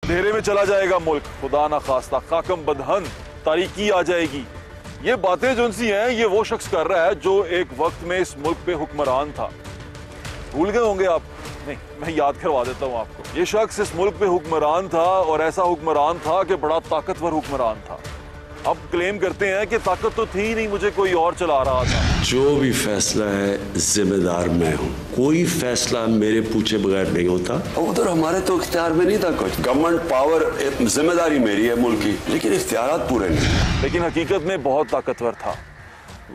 अंधेरे में चला जाएगा मुल्क, खुदा ना खास्ता खाकम बदहन, तारीकी आ जाएगी। ये बातें जो सी हैं ये वो शख्स कर रहा है जो एक वक्त में इस मुल्क पे हुक्मरान था। भूल गए होंगे आप? नहीं, मैं याद करवा देता हूँ आपको। ये शख्स इस मुल्क पे हुक्मरान था और ऐसा हुक्मरान था कि बड़ा ताकतवर हुक्मरान था। अब क्लेम करते हैं कि ताकत तो थी नहीं, मुझे कोई और चला रहा था। जो भी फैसला है जिम्मेदार मैं हूँ, कोई फैसला मेरे पूछे बगैर नहीं होता। उधर हमारे तो इख्तियार में नहीं था कुछ। गवर्नमेंट पावर जिम्मेदारी मेरी है मुल्क की, लेकिन इख्तियारात पूरे नहीं। लेकिन हकीकत में बहुत ताकतवर था।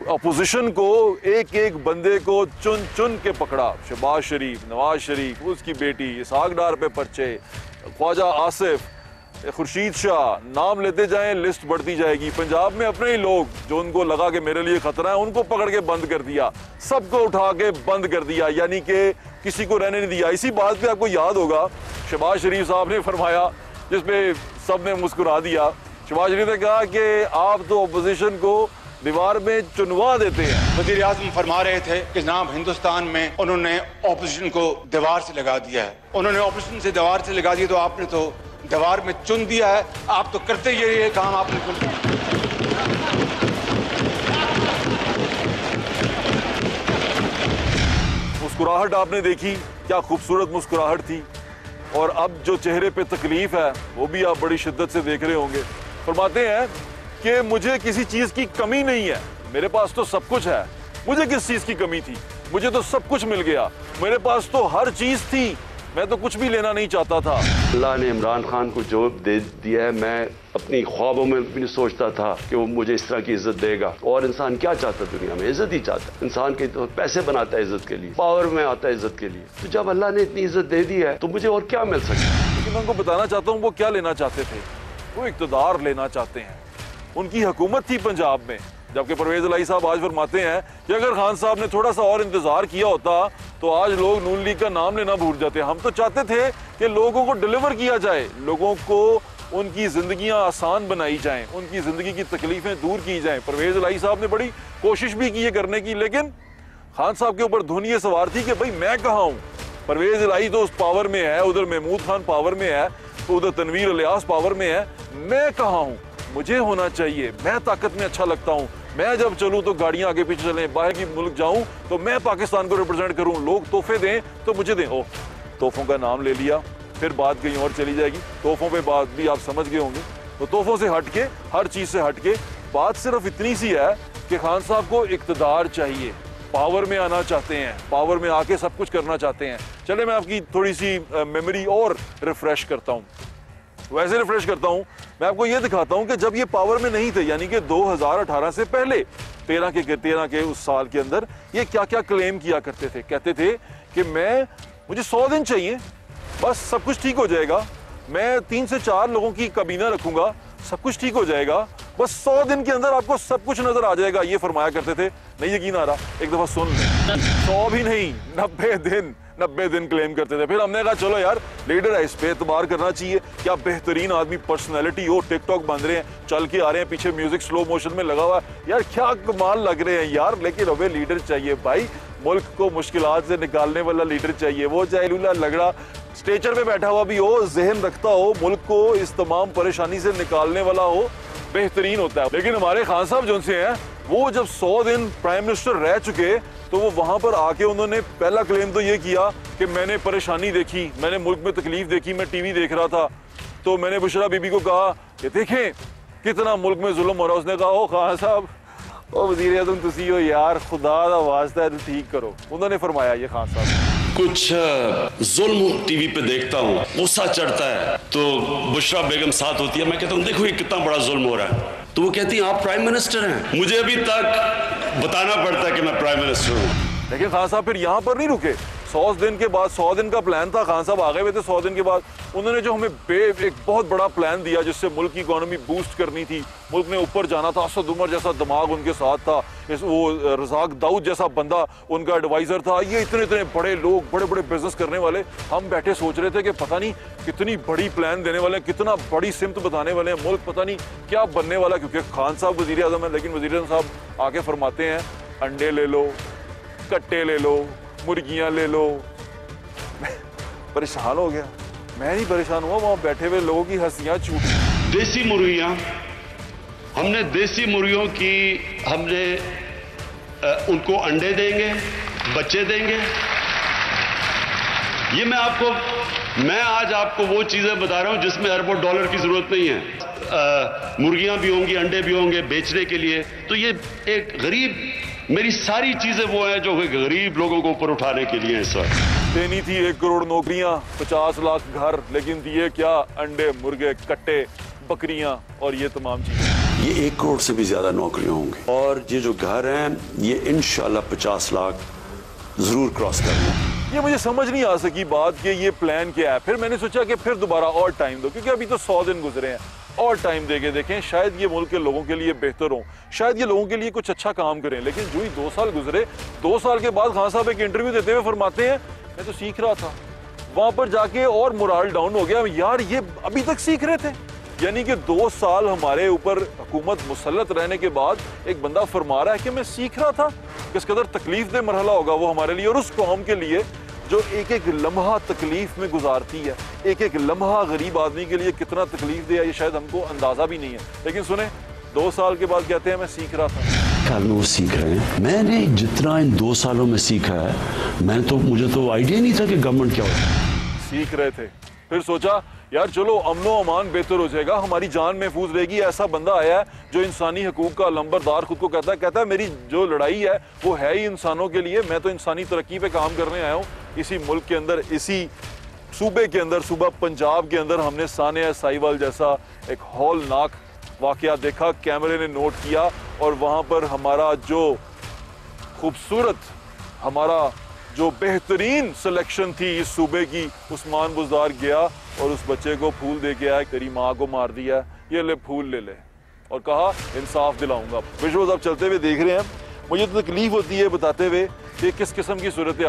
अपोजिशन को एक एक बंदे को चुन चुन के पकड़ा। शहबाज शरीफ, नवाज शरीफ, उसकी बेटी, इसहाक डार पे पर्चे, ख्वाजा आसिफ, खुर्शीद शाह, नाम लेते जाएं लिस्ट बढ़ती जाएगी। पंजाब में अपने ही लोग जो उनको लगा कि मेरे लिए खतरा है, उनको पकड़ के बंद कर दिया, सबको उठा के बंद कर दिया, यानी कि किसी को रहने नहीं दिया। इसी बात पे आपको याद होगा शहबाज शरीफ साहब ने फरमाया, जिसपे सब ने मुस्कुरा दिया। शहबाज शरीफ ने कहा कि आप तो अपोजिशन को दीवार में चुनवा देते हैं। वज़ीर आज़म फरमा रहे थे कि जनाब हिंदुस्तान में उन्होंने ऑपोजिशन को दीवार से लगा दिया है। उन्होंने ऑपोजिशन से दीवार से लगा दिया, तो आपने तो दीवार में चुन दिया है। आप तो करते ये काम आपने चुन। मुस्कुराहट आपने देखी, क्या खूबसूरत मुस्कुराहट थी। और अब जो चेहरे पे तकलीफ है वो भी आप बड़ी शिद्दत से देख रहे होंगे। फरमाते हैं कि मुझे किसी चीज की कमी नहीं है, मेरे पास तो सब कुछ है। मुझे किस चीज की कमी थी? मुझे तो सब कुछ मिल गया, मेरे पास तो हर चीज थी, मैं तो कुछ भी लेना नहीं चाहता था। अल्लाह ने इमरान खान को जो दे दिया है, मैं अपनी ख्वाबों में भी नहीं सोचता था कि वो मुझे इस तरह की इज्जत देगा। और इंसान क्या चाहता है दुनिया में? इज्जत ही चाहता है। इंसान के तो पैसे बनाता है इज्जत के लिए, पावर में आता है इज्जत के लिए। तो जब अल्लाह ने इतनी इज्जत दे दी है तो मुझे और क्या मिल सकता है? लेकिन मैं उनको बताना चाहता हूँ वो क्या लेना चाहते थे। वो इक़्तिदार लेना चाहते हैं। उनकी हुकूमत थी पंजाब में, जबकि परवेज इलाही साहब आज फरमाते हैं कि अगर खान साहब ने थोड़ा सा और इंतजार किया होता तो आज लोग नून लीग का नाम लेना भूल जाते। हम तो चाहते थे कि लोगों को डिलीवर किया जाए, लोगों को उनकी जिंदगियां आसान बनाई जाएं, उनकी जिंदगी की तकलीफें दूर की जाएं। परवेज इलाही साहब ने बड़ी कोशिश भी की है करने की, लेकिन खान साहब के ऊपर धुन ये सवार थी कि भाई मैं कहाँ हूँ। परवेज इलाही तो उस पावर में है, उधर महमूद खान पावर में है, तो उधर तनवीर इलियास पावर में है, मैं कहाँ हूँ? मुझे होना चाहिए, मैं ताकत में अच्छा लगता हूँ। मैं जब चलूं तो गाड़ियां आगे पीछे चलें, बाहर की मुल्क जाऊं तो मैं पाकिस्तान को रिप्रेजेंट करूं, लोग तोहफे दें तो मुझे दें। ओह, तोहफों का नाम ले लिया, फिर बात कहीं और चली जाएगी। तोहफों पे बात भी आप समझ गए होंगे। तो तोहफों से हट के, हर चीज से हट के, बात सिर्फ इतनी सी है कि खान साहब को इक़्तिदार चाहिए, पावर में आना चाहते हैं, पावर में आके सब कुछ करना चाहते हैं। चले मैं आपकी थोड़ी सी मेमोरी और रिफ्रेश करता हूँ। वैसे रिफ्रेश करता हूं, मैं आपको यह दिखाता हूं कि जब ये पावर में नहीं थे, यानी कि 2018 से पहले 13 के उस साल के अंदर ये क्या क्या क्लेम किया करते थे। कहते थे कि मुझे 100 दिन चाहिए, बस सब कुछ ठीक हो जाएगा। मैं 3 से 4 लोगों की काबीना रखूंगा, सब कुछ ठीक हो जाएगा, बस 100 दिन के अंदर आपको सब कुछ नजर आ जाएगा, ये फरमाया करते थे। नहीं यकीन आ रहा, एक दफा सुन लें। 100 भी नहीं, 90 दिन क्लेम करते थे। फिर हमने कहा चलो यार, लीडर है, इस पे एतबार करना चाहिए। क्या बेहतरीन आदमी, पर्सनैलिटी हो, टिकटॉक बन रहे हैं, चल के आ रहे हैं, पीछे म्यूजिक स्लो मोशन में लगा हुआ है, यार क्या कमाल लग रहे हैं यार। लेकिन हमें लीडर चाहिए भाई, मुल्क को मुश्किलात से निकालने वाला लीडर चाहिए। वो चाहे लूला लगड़ा स्टेचर पे बैठा हुआ भी हो, जहन रखता हो, मुल्क को इस तमाम परेशानी से निकालने वाला हो, बेहतरीन होता है। लेकिन हमारे खान साहब जो से हैं, वो जब 100 दिन प्राइम मिनिस्टर रह चुके तो वो वहां पर आके उन्होंने पहला क्लेम तो ये किया कि मैंने परेशानी देखी, मैंने मुल्क में तकलीफ देखी, मैं टीवी देख रहा था तो मैंने बुशरा बीबी को कहा कि देखें कितना मुल्क में जुल्म हो रहा है। उसने कहा ओ खान साहब, ओ वज़ीर आज़म तुसी हो यार, खुदा दा वास्ता है तो ठीक करो। उन्होंने फरमाया ये खान साहब। कुछ जुल्म टीवी पे देखता हूँ, गुस्सा चढ़ता है, तो बुशरा बेगम साथ होती है, मैं कहता हूँ देखो ये कितना बड़ा जुल्म हो रहा है, तो वो कहती है आप प्राइम मिनिस्टर हैं। मुझे अभी तक बताना पड़ता है कि मैं प्राइम मिनिस्टर हूँ। लेकिन खान साहब फिर यहाँ पर नहीं रुके। 100 दिन के बाद, 100 दिन का प्लान था, खान साहब आ गए हुए थे 100 दिन के बाद। उन्होंने जो हमें एक बहुत बड़ा प्लान दिया जिससे मुल्क की इकोनॉमी बूस्ट करनी थी, मुल्क ने ऊपर जाना था। असद उमर जैसा दिमाग उनके साथ था, वो रज़ाक दाऊद जैसा बंदा उनका एडवाइजर था। ये इतने बड़े लोग, बड़े बड़े बिजनेस करने वाले। हम बैठे सोच रहे थे कि पता नहीं कितनी बड़ी प्लान देने वाले हैं, कितना बड़ी सिमत बताने वाले हैं, मुल्क पता नहीं क्या बनने वाला। क्योंकि खान साहब वज़ीर आज़म है, लेकिन वज़ीर आज़म साहब आके फरमाते हैं अंडे ले लो, कट्टे ले लो, मुर्गियां ले लो। परेशान हो गया। मैं नहीं परेशान हुआ, वहां बैठे हुए लोगों की हंसियां छूट। देसी मुर्गियां, हमने देसी मुर्गियों की हमने उनको अंडे देंगे, बच्चे देंगे। ये मैं आज आपको वो चीजें बता रहा हूं जिसमें अरबों डॉलर की जरूरत नहीं है। मुर्गियां भी होंगी, अंडे भी होंगे बेचने के लिए। तो ये एक गरीब, मेरी सारी चीजें वो हैं जो गरीब लोगों को ऊपर उठाने के लिए हैं। इस वक्त देनी थी 1 करोड़ नौकरियां, 50 लाख घर, लेकिन दिए क्या? अंडे, मुर्गे, कट्टे, बकरियां और ये तमाम चीजें। ये 1 करोड़ से भी ज्यादा नौकरियां होंगी और ये जो घर हैं ये इंशाल्लाह 50 लाख जरूर क्रॉस कर लें। ये मुझे समझ नहीं आ सकी बात कि ये प्लान क्या है। फिर मैंने सोचा कि फिर दोबारा और टाइम दो, क्योंकि अभी तो 100 दिन गुजरे हैं। और टाइम दे के देखें, शायद ये मुल्क के लोगों के लिए बेहतर हो, शायद ये लोगों के लिए कुछ अच्छा काम करें। लेकिन जो ही 2 साल गुजरे, 2 साल के बाद खान साहब एक इंटरव्यू देते हुए फरमाते हैं मैं तो सीख रहा था। वहां पर जाके और मोराल डाउन हो गया, यार ये अभी तक सीख रहे थे। यानी कि 2 साल हमारे ऊपर हुकूमत मुसल्लत रहने के बाद एक बंदा फरमा रहा है कि मैं सीख रहा था। किस कदर तकलीफ दे मरहला होगा वो हमारे लिए और उस कौम के लिए जो एक एक लम्हा तकलीफ में गुजारती है। एक एक लम्हा गरीब आदमी के लिए कितना तकलीफ दे, ये शायद हमको अंदाजा भी नहीं है। लेकिन सुने, 2 साल के बाद कहते हैं मैं सीख रहा था। ख्याल में वो सीख रहे हैं। मैंने जितना इन 2 सालों में सीखा है, मुझे तो आइडिया नहीं था कि गवर्नमेंट क्या होता है। सीख रहे थे, फिर सोचा यार चलो अमनो अमान बेहतर हो जाएगा, हमारी जान महफूज रहेगी। ऐसा बंदा आया है जो इंसानी हकूक का लंबरदार खुद को कहता है मेरी जो लड़ाई है वो है ही इंसानों के लिए। मैं तो इंसानी तरक्की पे काम करने आया हूँ। इसी मुल्क के अंदर, इसी सूबे के अंदर, सूबा पंजाब के अंदर हमने सानिया साहिवाल जैसा एक हौलनाक वाकया देखा, कैमरे ने नोट किया और वहाँ पर हमारा जो खूबसूरत, हमारा जो बेहतरीन सिलेक्शन थी इस सूबे की, उस्मान बुज़दार गया और उस बच्चे को फूल दे के आया। तेरी माँ को मार दिया, ये ले फूल ले ले, और कहा इंसाफ दिलाऊंगा। विजुअल्स आप चलते हुए देख रहे हैं, मुझे तो तकलीफ होती है बताते हुए कि किस किस्म की सूरत